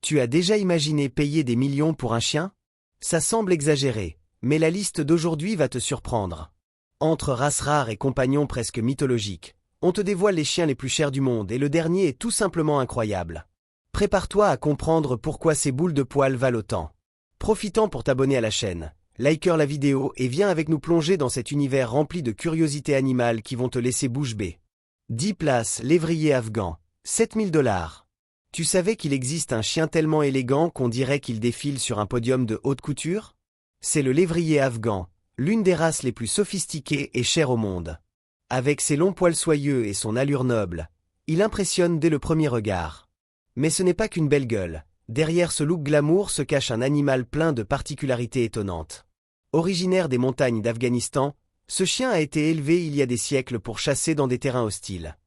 Tu as déjà imaginé payer des millions pour un chien? Ça semble exagéré, mais la liste d'aujourd'hui va te surprendre. Entre races rares et compagnons presque mythologiques, on te dévoile les chiens les plus chers du monde et le dernier est tout simplement incroyable. Prépare-toi à comprendre pourquoi ces boules de poils valent autant. Profitant pour t'abonner à la chaîne, likeur la vidéo et viens avec nous plonger dans cet univers rempli de curiosités animales qui vont te laisser bouche bée. 10 places, lévrier afghan, 7000 $. Tu savais qu'il existe un chien tellement élégant qu'on dirait qu'il défile sur un podium de haute couture? C'est le lévrier afghan, l'une des races les plus sophistiquées et chères au monde. Avec ses longs poils soyeux et son allure noble, il impressionne dès le premier regard. Mais ce n'est pas qu'une belle gueule. Derrière ce look glamour se cache un animal plein de particularités étonnantes. Originaire des montagnes d'Afghanistan, ce chien a été élevé il y a des siècles pour chasser dans des terrains hostiles.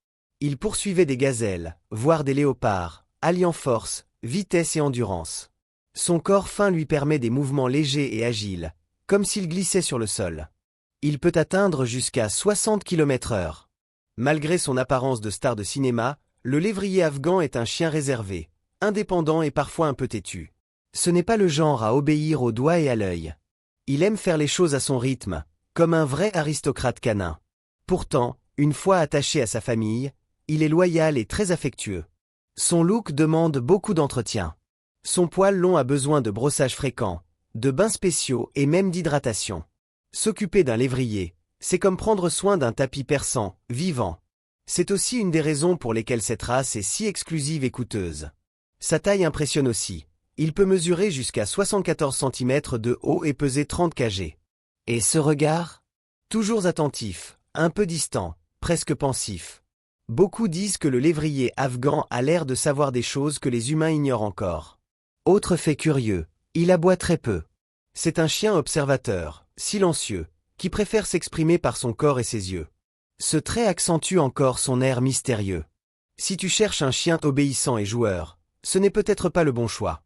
Il poursuivait des gazelles, voire des léopards, alliant force, vitesse et endurance. Son corps fin lui permet des mouvements légers et agiles, comme s'il glissait sur le sol. Il peut atteindre jusqu'à 60 km/h. Malgré son apparence de star de cinéma, le lévrier afghan est un chien réservé, indépendant et parfois un peu têtu. Ce n'est pas le genre à obéir au doigt et à l'œil. Il aime faire les choses à son rythme, comme un vrai aristocrate canin. Pourtant, une fois attaché à sa famille, il est loyal et très affectueux. Son look demande beaucoup d'entretien. Son poil long a besoin de brossage fréquent, de bains spéciaux et même d'hydratation. S'occuper d'un lévrier, c'est comme prendre soin d'un tapis persan, vivant. C'est aussi une des raisons pour lesquelles cette race est si exclusive et coûteuse. Sa taille impressionne aussi. Il peut mesurer jusqu'à 74 cm de haut et peser 30 kg. Et ce regard? Toujours attentif, un peu distant, presque pensif. Beaucoup disent que le lévrier afghan a l'air de savoir des choses que les humains ignorent encore. Autre fait curieux, il aboie très peu. C'est un chien observateur, silencieux, qui préfère s'exprimer par son corps et ses yeux. Ce trait accentue encore son air mystérieux. Si tu cherches un chien obéissant et joueur, ce n'est peut-être pas le bon choix.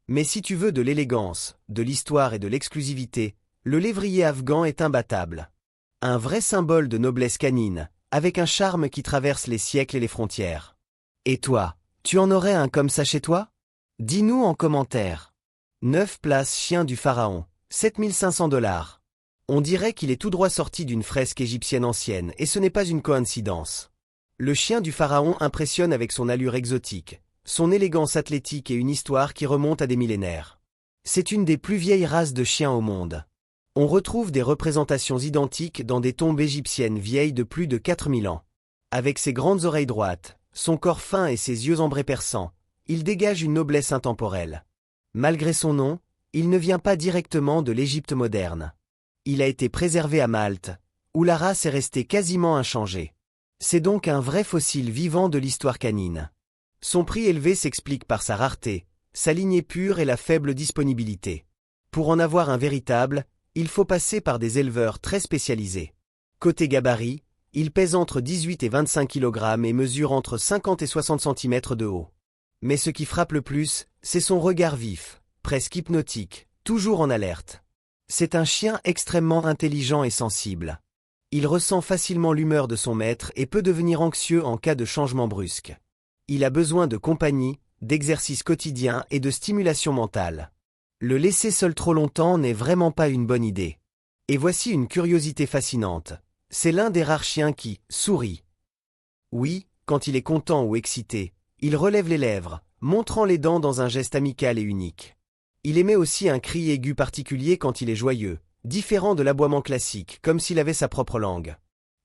Mais si tu veux de l'élégance, de l'histoire et de l'exclusivité, le lévrier afghan est imbattable. Un vrai symbole de noblesse canine, avec un charme qui traverse les siècles et les frontières. Et toi, tu en aurais un comme ça chez toi? Dis-nous en commentaire. 9 places chien du pharaon, 7500 $. On dirait qu'il est tout droit sorti d'une fresque égyptienne ancienne, et ce n'est pas une coïncidence. Le chien du pharaon impressionne avec son allure exotique, son élégance athlétique et une histoire qui remonte à des millénaires. C'est une des plus vieilles races de chiens au monde. On retrouve des représentations identiques dans des tombes égyptiennes vieilles de plus de 4000 ans. Avec ses grandes oreilles droites, son corps fin et ses yeux ambrés perçants, il dégage une noblesse intemporelle. Malgré son nom, il ne vient pas directement de l'Égypte moderne. Il a été préservé à Malte, où la race est restée quasiment inchangée. C'est donc un vrai fossile vivant de l'histoire canine. Son prix élevé s'explique par sa rareté, sa lignée pure et la faible disponibilité. Pour en avoir un véritable, il faut passer par des éleveurs très spécialisés. Côté gabarit, il pèse entre 18 et 25 kg et mesure entre 50 et 60 cm de haut. Mais ce qui frappe le plus, c'est son regard vif, presque hypnotique, toujours en alerte. C'est un chien extrêmement intelligent et sensible. Il ressent facilement l'humeur de son maître et peut devenir anxieux en cas de changement brusque. Il a besoin de compagnie, d'exercices quotidiens et de stimulation mentale. Le laisser seul trop longtemps n'est vraiment pas une bonne idée. Et voici une curiosité fascinante. C'est l'un des rares chiens qui sourit. Oui, quand il est content ou excité, il relève les lèvres, montrant les dents dans un geste amical et unique. Il émet aussi un cri aigu particulier quand il est joyeux, différent de l'aboiement classique, comme s'il avait sa propre langue.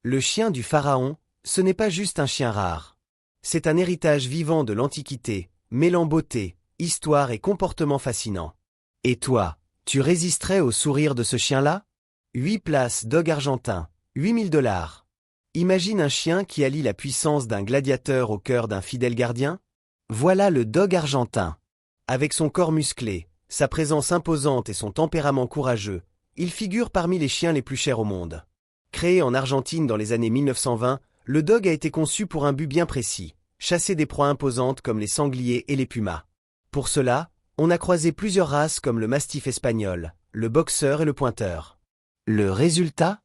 Le chien du pharaon, ce n'est pas juste un chien rare. C'est un héritage vivant de l'Antiquité, mêlant beauté, histoire et comportement fascinant. Et toi, tu résisterais au sourire de ce chien-là? 8 places dog argentin, 8000 $. Imagine un chien qui allie la puissance d'un gladiateur au cœur d'un fidèle gardien? Voilà le dog argentin. Avec son corps musclé, sa présence imposante et son tempérament courageux, il figure parmi les chiens les plus chers au monde. Créé en Argentine dans les années 1920, le dog a été conçu pour un but bien précis, chasser des proies imposantes comme les sangliers et les pumas. Pour cela, on a croisé plusieurs races comme le mastif espagnol, le boxeur et le pointeur. Le résultat?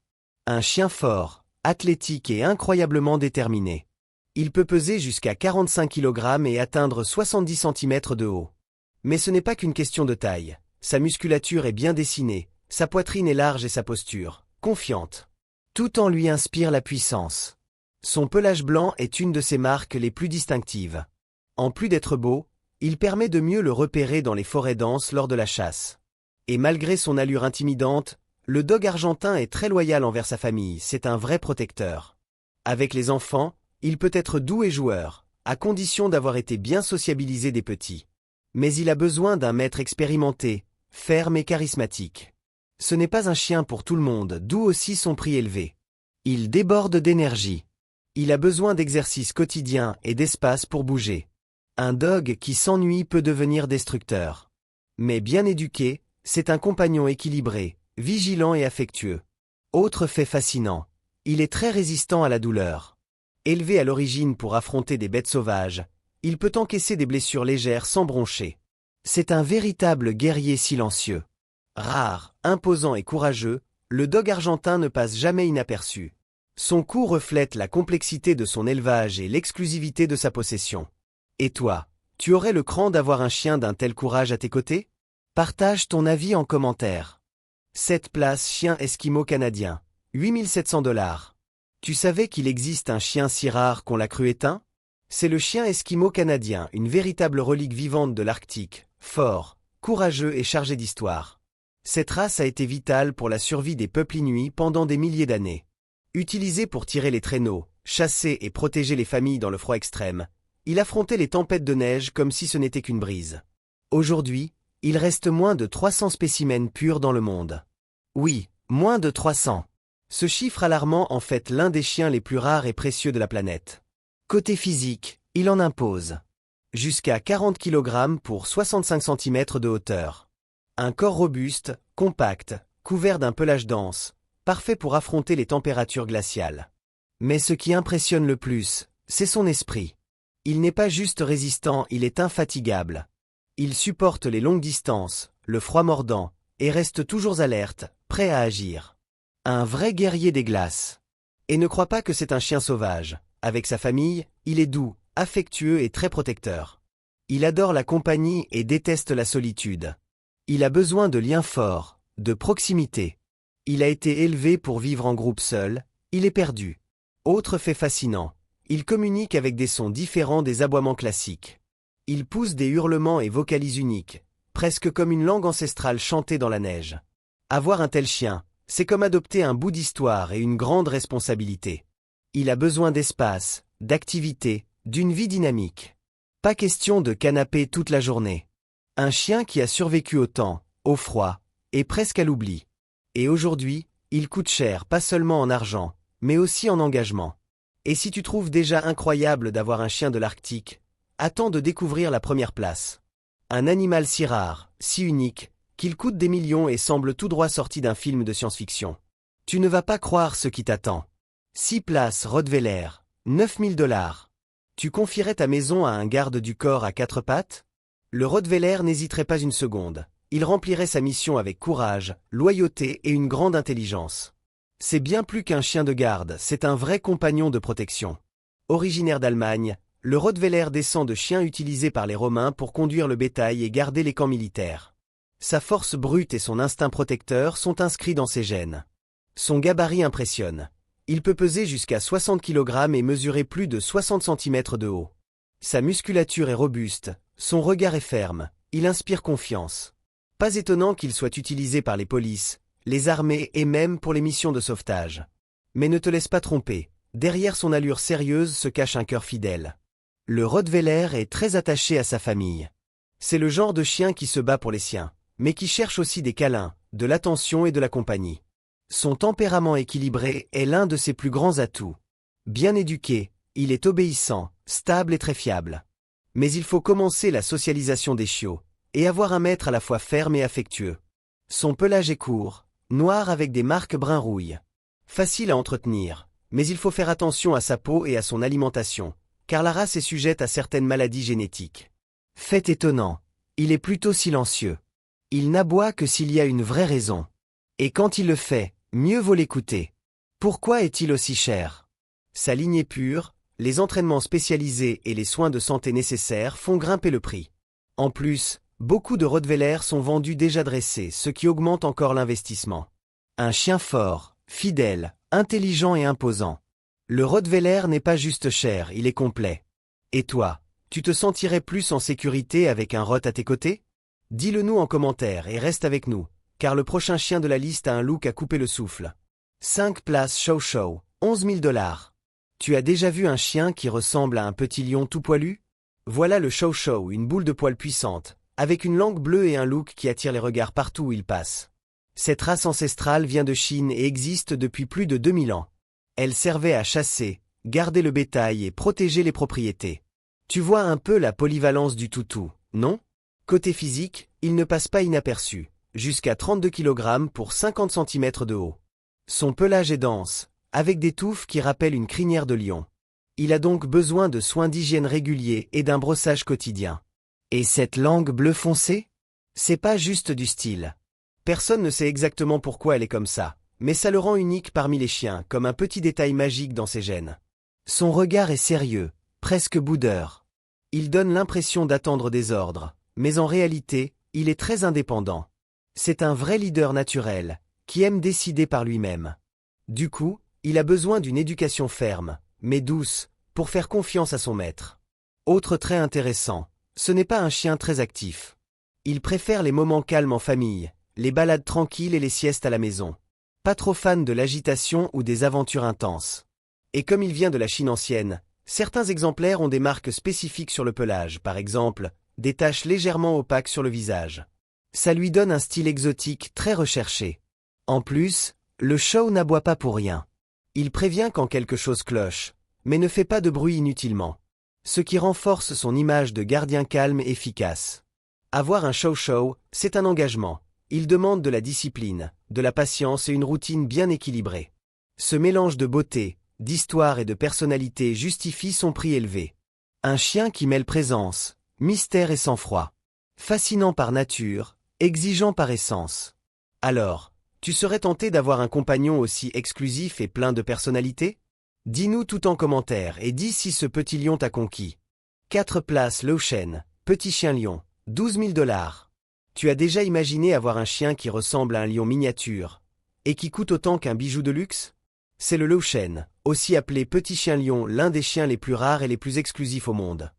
Un chien fort, athlétique et incroyablement déterminé. Il peut peser jusqu'à 45 kg et atteindre 70 cm de haut. Mais ce n'est pas qu'une question de taille. Sa musculature est bien dessinée, sa poitrine est large et sa posture, confiante. Tout en lui inspire la puissance. Son pelage blanc est une de ses marques les plus distinctives. En plus d'être beau, il permet de mieux le repérer dans les forêts denses lors de la chasse. Et malgré son allure intimidante, le dog argentin est très loyal envers sa famille, c'est un vrai protecteur. Avec les enfants, il peut être doux et joueur, à condition d'avoir été bien sociabilisé des petits. Mais il a besoin d'un maître expérimenté, ferme et charismatique. Ce n'est pas un chien pour tout le monde, d'où aussi son prix élevé. Il déborde d'énergie. Il a besoin d'exercices quotidiens et d'espace pour bouger. Un dog qui s'ennuie peut devenir destructeur. Mais bien éduqué, c'est un compagnon équilibré, vigilant et affectueux. Autre fait fascinant, il est très résistant à la douleur. Élevé à l'origine pour affronter des bêtes sauvages, il peut encaisser des blessures légères sans broncher. C'est un véritable guerrier silencieux. Rare, imposant et courageux, le dog argentin ne passe jamais inaperçu. Son cou reflète la complexité de son élevage et l'exclusivité de sa possession. Et toi, tu aurais le cran d'avoir un chien d'un tel courage à tes côtés? Partage ton avis en commentaire. 7 places chien esquimau canadien, 8700 $. Tu savais qu'il existe un chien si rare qu'on l'a cru éteint? C'est le chien esquimau canadien, une véritable relique vivante de l'Arctique, fort, courageux et chargé d'histoire. Cette race a été vitale pour la survie des peuples inuits pendant des milliers d'années. Utilisé pour tirer les traîneaux, chasser et protéger les familles dans le froid extrême, il affrontait les tempêtes de neige comme si ce n'était qu'une brise. Aujourd'hui, il reste moins de 300 spécimens purs dans le monde. Oui, moins de 300. Ce chiffre alarmant en fait l'un des chiens les plus rares et précieux de la planète. Côté physique, il en impose. Jusqu'à 40 kg pour 65 cm de hauteur. Un corps robuste, compact, couvert d'un pelage dense, parfait pour affronter les températures glaciales. Mais ce qui impressionne le plus, c'est son esprit. Il n'est pas juste résistant, il est infatigable. Il supporte les longues distances, le froid mordant, et reste toujours alerte, prêt à agir. Un vrai guerrier des glaces. Et ne crois pas que c'est un chien sauvage. Avec sa famille, il est doux, affectueux et très protecteur. Il adore la compagnie et déteste la solitude. Il a besoin de liens forts, de proximité. Il a été élevé pour vivre en groupe seul, il est perdu. Autre fait fascinant, il communique avec des sons différents des aboiements classiques. Il pousse des hurlements et vocalise uniques, presque comme une langue ancestrale chantée dans la neige. Avoir un tel chien, c'est comme adopter un bout d'histoire et une grande responsabilité. Il a besoin d'espace, d'activité, d'une vie dynamique. Pas question de canapé toute la journée. Un chien qui a survécu au temps, au froid, et presque à l'oubli. Et aujourd'hui, il coûte cher pas seulement en argent, mais aussi en engagement. Et si tu trouves déjà incroyable d'avoir un chien de l'Arctique, attends de découvrir la première place. Un animal si rare, si unique, qu'il coûte des millions et semble tout droit sorti d'un film de science-fiction. Tu ne vas pas croire ce qui t'attend. 6 places Rottweiler, 9000 $. Tu confierais ta maison à un garde du corps à 4 pattes? Le Rottweiler n'hésiterait pas une seconde. Il remplirait sa mission avec courage, loyauté et une grande intelligence. C'est bien plus qu'un chien de garde, c'est un vrai compagnon de protection. Originaire d'Allemagne, le Rottweiler descend de chiens utilisés par les Romains pour conduire le bétail et garder les camps militaires. Sa force brute et son instinct protecteur sont inscrits dans ses gènes. Son gabarit impressionne. Il peut peser jusqu'à 60 kg et mesurer plus de 60 cm de haut. Sa musculature est robuste, son regard est ferme, il inspire confiance. Pas étonnant qu'il soit utilisé par les polices, les armées et même pour les missions de sauvetage. Mais ne te laisse pas tromper, derrière son allure sérieuse se cache un cœur fidèle. Le Rottweiler est très attaché à sa famille. C'est le genre de chien qui se bat pour les siens, mais qui cherche aussi des câlins, de l'attention et de la compagnie. Son tempérament équilibré est l'un de ses plus grands atouts. Bien éduqué, il est obéissant, stable et très fiable. Mais il faut commencer la socialisation des chiots, et avoir un maître à la fois ferme et affectueux. Son pelage est court, noir avec des marques brun-rouille. Facile à entretenir, mais il faut faire attention à sa peau et à son alimentation, car la race est sujette à certaines maladies génétiques. Fait étonnant, il est plutôt silencieux. Il n'aboie que s'il y a une vraie raison. Et quand il le fait, mieux vaut l'écouter. Pourquoi est-il aussi cher? Sa ligne est pure, les entraînements spécialisés et les soins de santé nécessaires font grimper le prix. En plus, Beaucoup de Rottweilers sont vendus déjà dressés, ce qui augmente encore l'investissement. Un chien fort, fidèle, intelligent et imposant. Le Rottweiler n'est pas juste cher, il est complet. Et toi, tu te sentirais plus en sécurité avec un Rott à tes côtés? Dis-le nous en commentaire et reste avec nous, car le prochain chien de la liste a un look à couper le souffle. 5 places Chow Chow, 11 000 $. Tu as déjà vu un chien qui ressemble à un petit lion tout poilu? Voilà le Chow Chow, une boule de poil puissante, avec une langue bleue et un look qui attire les regards partout où il passe. Cette race ancestrale vient de Chine et existe depuis plus de 2000 ans. Elle servait à chasser, garder le bétail et protéger les propriétés. Tu vois un peu la polyvalence du toutou, non? Côté physique, il ne passe pas inaperçu, jusqu'à 32 kg pour 50 cm de haut. Son pelage est dense, avec des touffes qui rappellent une crinière de lion. Il a donc besoin de soins d'hygiène réguliers et d'un brossage quotidien. Et cette langue bleu foncé? C'est pas juste du style. Personne ne sait exactement pourquoi elle est comme ça, mais ça le rend unique parmi les chiens, comme un petit détail magique dans ses gènes. Son regard est sérieux, presque boudeur. Il donne l'impression d'attendre des ordres, mais en réalité, il est très indépendant. C'est un vrai leader naturel, qui aime décider par lui-même. Du coup, il a besoin d'une éducation ferme, mais douce, pour faire confiance à son maître. Autre trait intéressant, ce n'est pas un chien très actif. Il préfère les moments calmes en famille, les balades tranquilles et les siestes à la maison. Pas trop fan de l'agitation ou des aventures intenses. Et comme il vient de la Chine ancienne, certains exemplaires ont des marques spécifiques sur le pelage, par exemple, des taches légèrement opaques sur le visage. Ça lui donne un style exotique très recherché. En plus, le Chow n'aboie pas pour rien. Il prévient quand quelque chose cloche, mais ne fait pas de bruit inutilement. Ce qui renforce son image de gardien calme et efficace. Avoir un Chow Chow, c'est un engagement. Il demande de la discipline, de la patience et une routine bien équilibrée. Ce mélange de beauté, d'histoire et de personnalité justifie son prix élevé. Un chien qui mêle présence, mystère et sang-froid. Fascinant par nature, exigeant par essence. Alors, tu serais tenté d'avoir un compagnon aussi exclusif et plein de personnalité? Dis-nous tout en commentaire et dis si ce petit lion t'a conquis. 4 places Lao Shen, petit chien lion, 12 000 $. Tu as déjà imaginé avoir un chien qui ressemble à un lion miniature et qui coûte autant qu'un bijou de luxe? C'est le Lao Shen, aussi appelé petit chien lion, l'un des chiens les plus rares et les plus exclusifs au monde.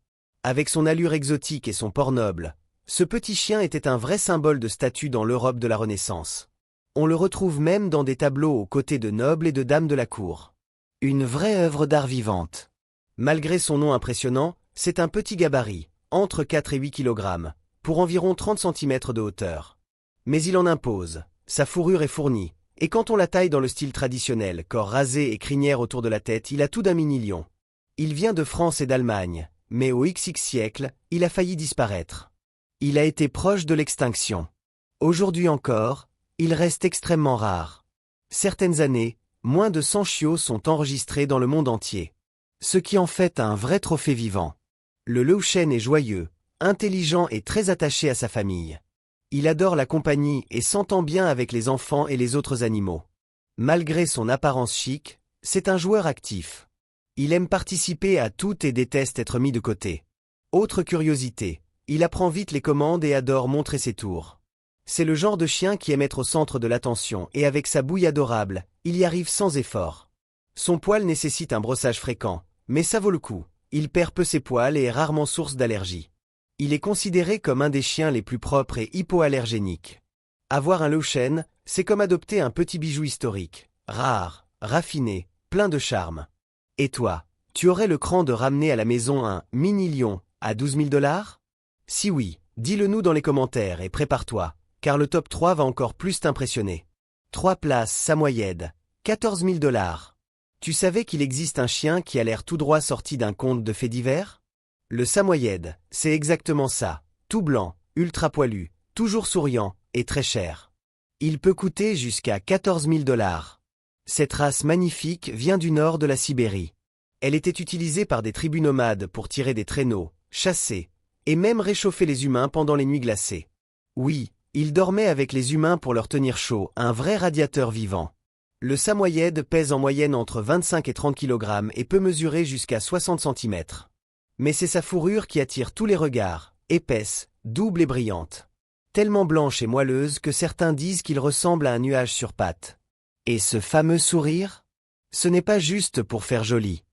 Avec son allure exotique et son port noble, ce petit chien était un vrai symbole de statut dans l'Europe de la Renaissance. On le retrouve même dans des tableaux aux côtés de nobles et de dames de la cour. Une vraie œuvre d'art vivante. Malgré son nom impressionnant, c'est un petit gabarit, entre 4 et 8 kg, pour environ 30 cm de hauteur. Mais il en impose, sa fourrure est fournie, et quand on la taille dans le style traditionnel, corps rasé et crinière autour de la tête, il a tout d'un mini-lion. Il vient de France et d'Allemagne, mais au XX siècle, il a failli disparaître. Il a été proche de l'extinction. Aujourd'hui encore, il reste extrêmement rare. Certaines années, moins de 100 chiots sont enregistrés dans le monde entier. Ce qui en fait un vrai trophée vivant. Le Lao Shen est joyeux, intelligent et très attaché à sa famille. Il adore la compagnie et s'entend bien avec les enfants et les autres animaux. Malgré son apparence chic, c'est un joueur actif. Il aime participer à tout et déteste être mis de côté. Autre curiosité, il apprend vite les commandes et adore montrer ses tours. C'est le genre de chien qui aime être au centre de l'attention et avec sa bouille adorable, il y arrive sans effort. Son poil nécessite un brossage fréquent, mais ça vaut le coup. Il perd peu ses poils et est rarement source d'allergie. Il est considéré comme un des chiens les plus propres et hypoallergéniques. Avoir un Lao Shen, c'est comme adopter un petit bijou historique, rare, raffiné, plein de charme. Et toi, tu aurais le cran de ramener à la maison un mini-lion à 12 000 $? Si oui, dis-le nous dans les commentaires et prépare-toi, car le top 3 va encore plus t'impressionner. 3 places Samoyed, 14 000 $. Tu savais qu'il existe un chien qui a l'air tout droit sorti d'un conte de faits divers? Le Samoyed, c'est exactement ça, tout blanc, ultra poilu, toujours souriant, et très cher. Il peut coûter jusqu'à 14 000 $. Cette race magnifique vient du nord de la Sibérie. Elle était utilisée par des tribus nomades pour tirer des traîneaux, chasser, et même réchauffer les humains pendant les nuits glacées. Oui, ils dormaient avec les humains pour leur tenir chaud, un vrai radiateur vivant. Le Samoyed pèse en moyenne entre 25 et 30 kg et peut mesurer jusqu'à 60 cm. Mais c'est sa fourrure qui attire tous les regards, épaisse, double et brillante. Tellement blanche et moelleuse que certains disent qu'il ressemble à un nuage sur pattes. Et ce fameux sourire? Ce n'est pas juste pour faire joli.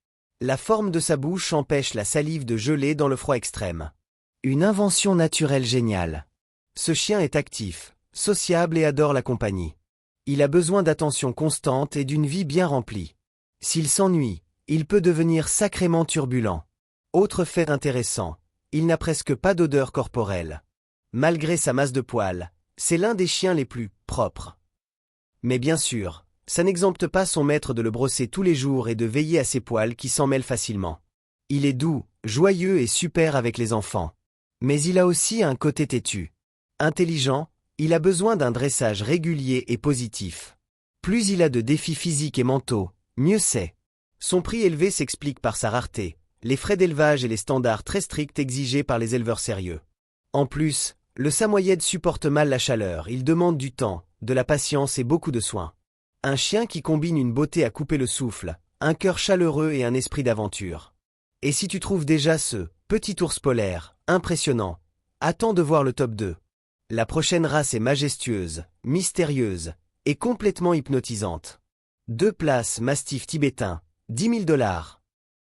La forme de sa bouche empêche la salive de geler dans le froid extrême. Une invention naturelle géniale. Ce chien est actif, sociable et adore la compagnie. Il a besoin d'attention constante et d'une vie bien remplie. S'il s'ennuie, il peut devenir sacrément turbulent. Autre fait intéressant, il n'a presque pas d'odeur corporelle. Malgré sa masse de poils, c'est l'un des chiens les plus propres. Mais bien sûr, ça n'exempte pas son maître de le brosser tous les jours et de veiller à ses poils qui s'en mêlent facilement. Il est doux, joyeux et super avec les enfants. Mais il a aussi un côté têtu. Intelligent, il a besoin d'un dressage régulier et positif. Plus il a de défis physiques et mentaux, mieux c'est. Son prix élevé s'explique par sa rareté, les frais d'élevage et les standards très stricts exigés par les éleveurs sérieux. En plus, le samoyède supporte mal la chaleur, il demande du temps, de la patience et beaucoup de soins. Un chien qui combine une beauté à couper le souffle, un cœur chaleureux et un esprit d'aventure. Et si tu trouves déjà ce petit ours polaire, impressionnant, attends de voir le top 2. La prochaine race est majestueuse, mystérieuse et complètement hypnotisante. 2 places mastif tibétain, 10 000 $.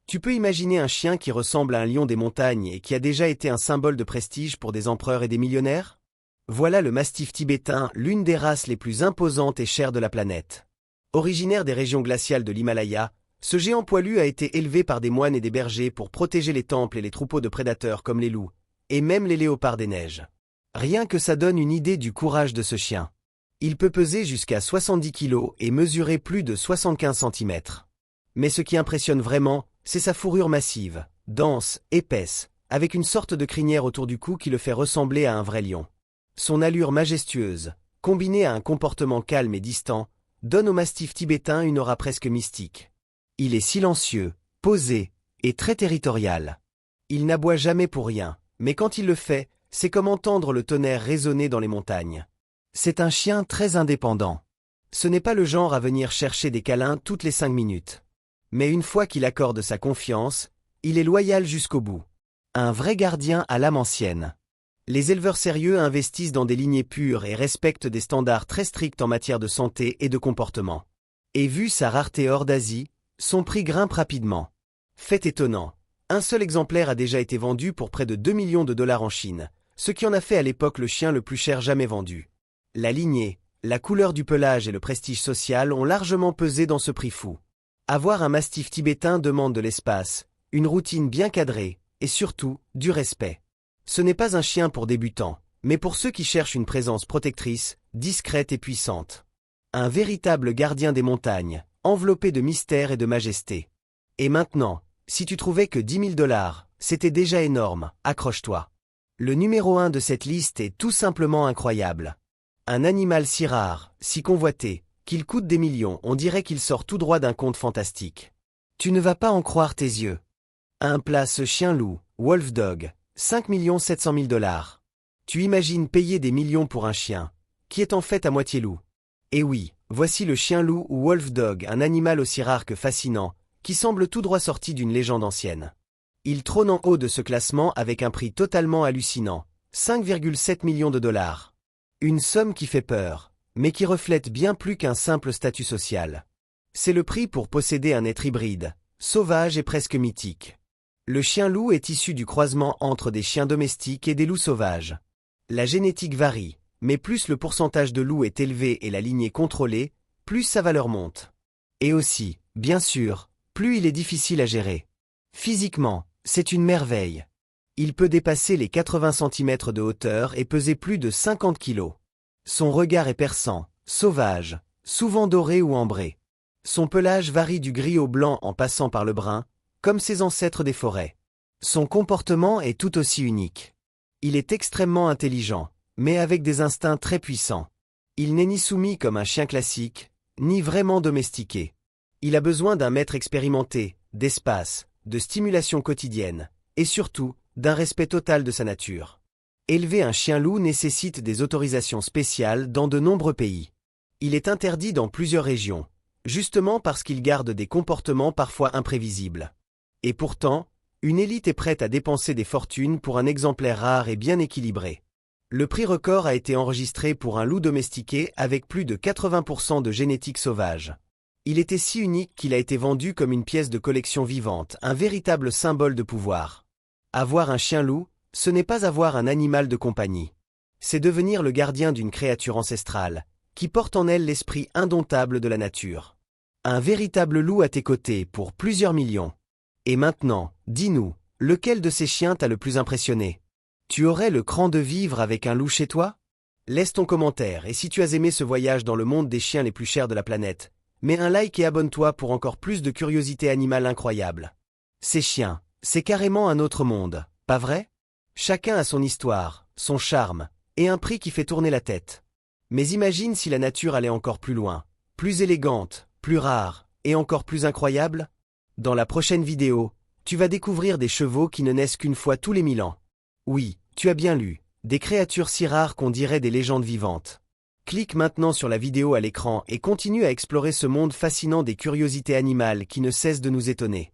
Tu peux imaginer un chien qui ressemble à un lion des montagnes et qui a déjà été un symbole de prestige pour des empereurs et des millionnaires? Voilà le mastif tibétain, l'une des races les plus imposantes et chères de la planète. Originaire des régions glaciales de l'Himalaya, ce géant poilu a été élevé par des moines et des bergers pour protéger les temples et les troupeaux de prédateurs comme les loups, et même les léopards des neiges. Rien que ça donne une idée du courage de ce chien. Il peut peser jusqu'à 70 kg et mesurer plus de 75 cm. Mais ce qui impressionne vraiment, c'est sa fourrure massive, dense, épaisse, avec une sorte de crinière autour du cou qui le fait ressembler à un vrai lion. Son allure majestueuse, combinée à un comportement calme et distant, donne au mastif tibétain une aura presque mystique. Il est silencieux, posé et très territorial. Il n'aboie jamais pour rien, mais quand il le fait, c'est comme entendre le tonnerre résonner dans les montagnes. C'est un chien très indépendant. Ce n'est pas le genre à venir chercher des câlins toutes les 5 minutes. Mais une fois qu'il accorde sa confiance, il est loyal jusqu'au bout. Un vrai gardien à l'âme ancienne. Les éleveurs sérieux investissent dans des lignées pures et respectent des standards très stricts en matière de santé et de comportement. Et vu sa rareté hors d'Asie, son prix grimpe rapidement. Fait étonnant, un seul exemplaire a déjà été vendu pour près de 2 millions de $ en Chine, ce qui en a fait à l'époque le chien le plus cher jamais vendu. La lignée, la couleur du pelage et le prestige social ont largement pesé dans ce prix fou. Avoir un mastif tibétain demande de l'espace, une routine bien cadrée, et surtout, du respect. Ce n'est pas un chien pour débutants, mais pour ceux qui cherchent une présence protectrice, discrète et puissante. Un véritable gardien des montagnes, enveloppé de mystère et de majesté. Et maintenant, si tu trouvais que 10 000 $, c'était déjà énorme, accroche-toi. Le numéro 1 de cette liste est tout simplement incroyable. Un animal si rare, si convoité, qu'il coûte des millions, on dirait qu'il sort tout droit d'un conte fantastique. Tu ne vas pas en croire tes yeux. 1 place chien-loup, Wolf Dog, 5 700 000 $. Tu imagines payer des millions pour un chien, qui est en fait à moitié loup. Et oui, voici le chien-loup ou Wolf Dog, un animal aussi rare que fascinant, qui semble tout droit sorti d'une légende ancienne. Il trône en haut de ce classement avec un prix totalement hallucinant, 5,7 millions de $. Une somme qui fait peur, mais qui reflète bien plus qu'un simple statut social. C'est le prix pour posséder un être hybride, sauvage et presque mythique. Le chien-loup est issu du croisement entre des chiens domestiques et des loups sauvages. La génétique varie, mais plus le pourcentage de loups est élevé et la lignée contrôlée, plus sa valeur monte. Et aussi, bien sûr, plus il est difficile à gérer. Physiquement, c'est une merveille. Il peut dépasser les 80 cm de hauteur et peser plus de 50 kg. Son regard est perçant, sauvage, souvent doré ou ambré. Son pelage varie du gris au blanc en passant par le brun, comme ses ancêtres des forêts. Son comportement est tout aussi unique. Il est extrêmement intelligent, mais avec des instincts très puissants. Il n'est ni soumis comme un chien classique, ni vraiment domestiqué. Il a besoin d'un maître expérimenté, d'espace, de stimulation quotidienne, et surtout, d'un respect total de sa nature. Élever un chien-loup nécessite des autorisations spéciales dans de nombreux pays. Il est interdit dans plusieurs régions, justement parce qu'il garde des comportements parfois imprévisibles. Et pourtant, une élite est prête à dépenser des fortunes pour un exemplaire rare et bien équilibré. Le prix record a été enregistré pour un loup domestiqué avec plus de 80% de génétique sauvage. Il était si unique qu'il a été vendu comme une pièce de collection vivante, un véritable symbole de pouvoir. Avoir un chien-loup, ce n'est pas avoir un animal de compagnie. C'est devenir le gardien d'une créature ancestrale, qui porte en elle l'esprit indomptable de la nature. Un véritable loup à tes côtés pour plusieurs millions. Et maintenant, dis-nous, lequel de ces chiens t'a le plus impressionné? Tu aurais le cran de vivre avec un loup chez toi? Laisse ton commentaire et si tu as aimé ce voyage dans le monde des chiens les plus chers de la planète, mets un like et abonne-toi pour encore plus de curiosités animales incroyables. Ces chiens, c'est carrément un autre monde, pas vrai? Chacun a son histoire, son charme, et un prix qui fait tourner la tête. Mais imagine si la nature allait encore plus loin, plus élégante, plus rare, et encore plus incroyable? Dans la prochaine vidéo, tu vas découvrir des chevaux qui ne naissent qu'une fois tous les 1000 ans. Oui, tu as bien lu, des créatures si rares qu'on dirait des légendes vivantes. Clique maintenant sur la vidéo à l'écran et continue à explorer ce monde fascinant des curiosités animales qui ne cessent de nous étonner.